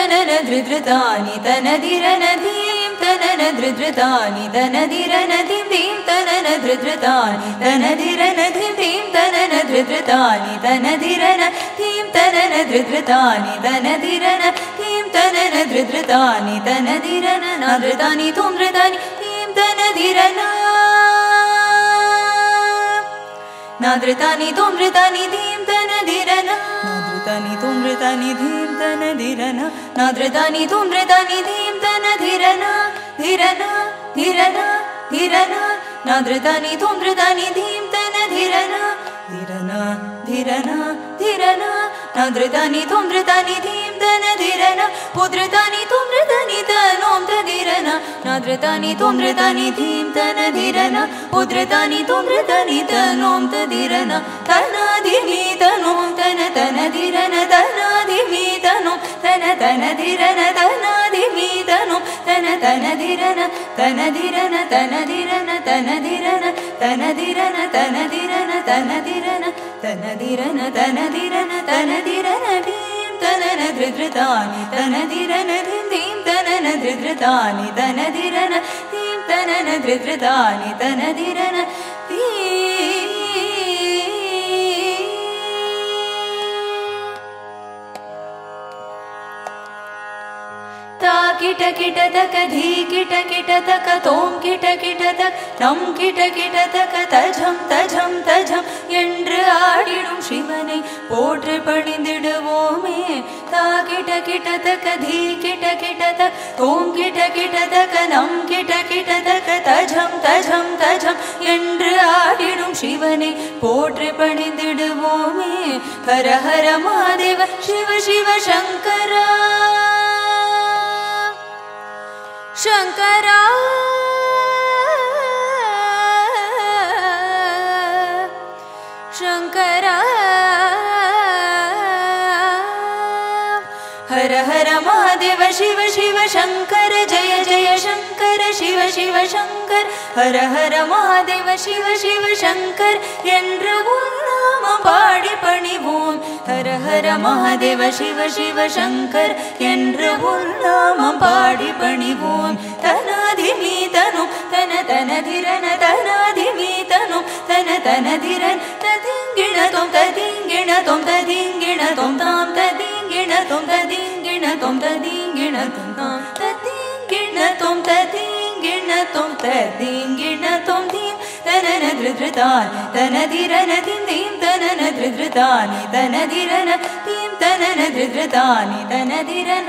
तनन धृधृतानि तनधिरन धीं तनन धृधृतानि तनधिरन धीं धीं तनन धृधृतानि तनधिरन धीं धीं तनन धृधृतानि तनधिरन धीं तनन धृधृतानि तनधिरन धीं तनन धृधृतानि तनधिरन नाधृतानि तुं धृतानि धीं तनधिरन नाधृतानि तुं धृतानि धीं तनधिरन नाधृतानि तुं धृतानि धीं तनधिरन नाधृतानि तुं धृतानि धीं तनधिरन धिरन धिरन धिरन नाधृतानि तुं धृतानि धीं तनधिरन धिरन धिरन धिरन नाधृतानि तुं धृतानि धीं तनधिरन पुधृतानि तुं धृतानि तनों तधिरन नाधृतानि तुं धृतानि धीं तनधिरन पुधृतानि तुं धृतानि तनों तधिरन तनाधिमि तनों तनधिरन तनाधिमि तनों तनधिरन तनाधिमि तनों तनधिरन तनधिरन तनधिरन तनधिरन तनधिरन तनधिरन तनधिरन तनधिरन तनधिरन तनधिरन धीं तनन धृधृतानि तनधिरन धीं धीं तनन धृधृतानि तनधिरन धीं तनन धृधृतानि तनधिरन किट किट तक धी किट किट तक तोम किट किट तक नम किट किट तक तजम तजम तजम என்று ஆடிடும் சிவனை போற்று பணிந்திடுவோமே தா கிட்ட கிட்ட தக்க धी கிட்ட கிட்ட தக் தோம் கிட்ட கிட்ட தக்க நம் கிட்ட கிட்ட தக்க தஜம் தஜம் தஜம் என்று ஆடிடும் சிவனை போற்று பணிந்திடுவோமே ஹர ஹர மகாதேவ சிவ சிவ சங்கரா शंकरा शंकरा हर हर महादेव शिव शिव शंकर जय जय शंकर शिव शिव शंकर हर हर महादेव शिव शिव शंकर என்று நாமம் பாடி பணிவோம் हर हर महादेव शिव शिव शंकर என்று நாமம் பாடி பணிவோம் தனாதிமி தனு தன தனதிரன தனாதிமி தனு தன தனதிரன் ததிங்கிணதொம் ததிங்கிணதொம் ததிங்கிணதொம் தாம் ததிங்கிணதொம் ததிங்கிணதொம் ததிங்கிணதொம் தாம் ததிங்கிணதொம் ததிங்கிணதொம் ததிங்கிணதொம் தீம் तनन धृधृतानि तनधिरन धीं धीं तनन धृधृतानि तनधिरन धीं तनन धृधृतानि तनधिरन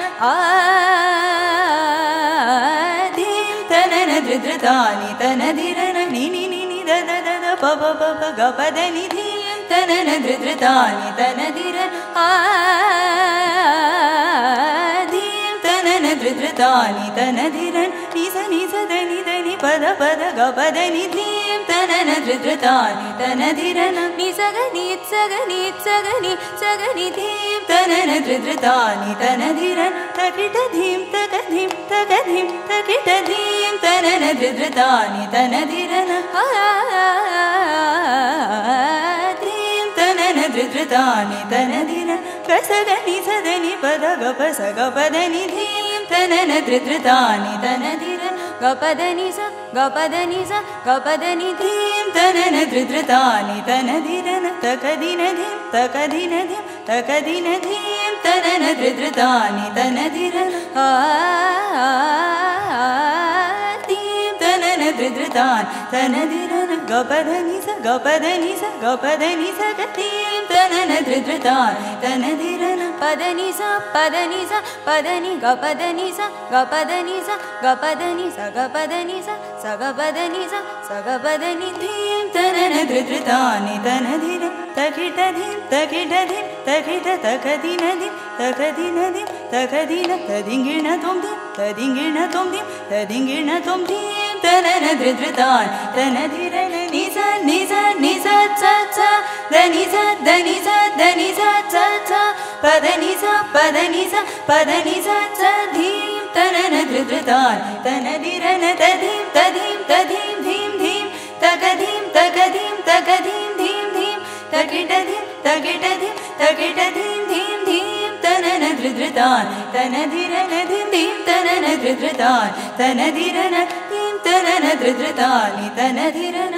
धीं तनन धृधृतानि तनधिरन नि नि नि नि द द द द प प प प ग प द नि धीं तनन धृधृतानि तनधिरन धीं तनन धृधृतानि तनधिरन नि स नि स द नि द नि प द ग प द नि धीं तनन धृधृतानि तनधिरन निसगनि सगनि सगनि सगनि धीं तनन धृधृतानि तनधिरन तकिट धीं तकधिं तकधिं तकिट धीं तनन धृधृतानि तनधिरन धीं तनन धृधृतानि तनधिरन कसगनि सदनि पद ग प स ग प द नि धीं तनन धृधृतानि तनधिरन गपदनि स गपदनि स गपदनि धीं तनन धृधृतानि तनधिरन तकदिन धीं तकदिन धीं तकदिन धीं तनन धृधृतानि तनधिरन धीं तनन धृधृतानि तनधिरन गपदनि स गपदनि स गपदनि स धीं तनन धृधृतानि तनधिरन पदनि स पदनि स पदनि गपदनि स गपदनि स गपदनि स गपदनि स गपदनि स गपदनि धीं तनन धृधृतानि तनधिरन तकिट धीं तकिट धीं तकिट तकदिन धीं तकदिन धीं तकदिन तदिंगिण तुम धीं तदिंगिण तुम धीं तदिंगिण तुम धीं तनन धृधृतानि तनधिरन नि स नि स नि स च च धनि स धनि स धनि स च च पदनि स पदनि स पदनि स च धीं तनन धृधृतानि तनधिरन तधीं तधीं तधीं धीं धीं तकधीं तकधीं तकधीं धीं धीं तकिट धीं तकिट धीं तकिट धीं धीं धीं तनन धृधृतान् तनधिरन धिं तनन धृधृतान् तनधिरन धिं तनन धृधृतानि तनधिरन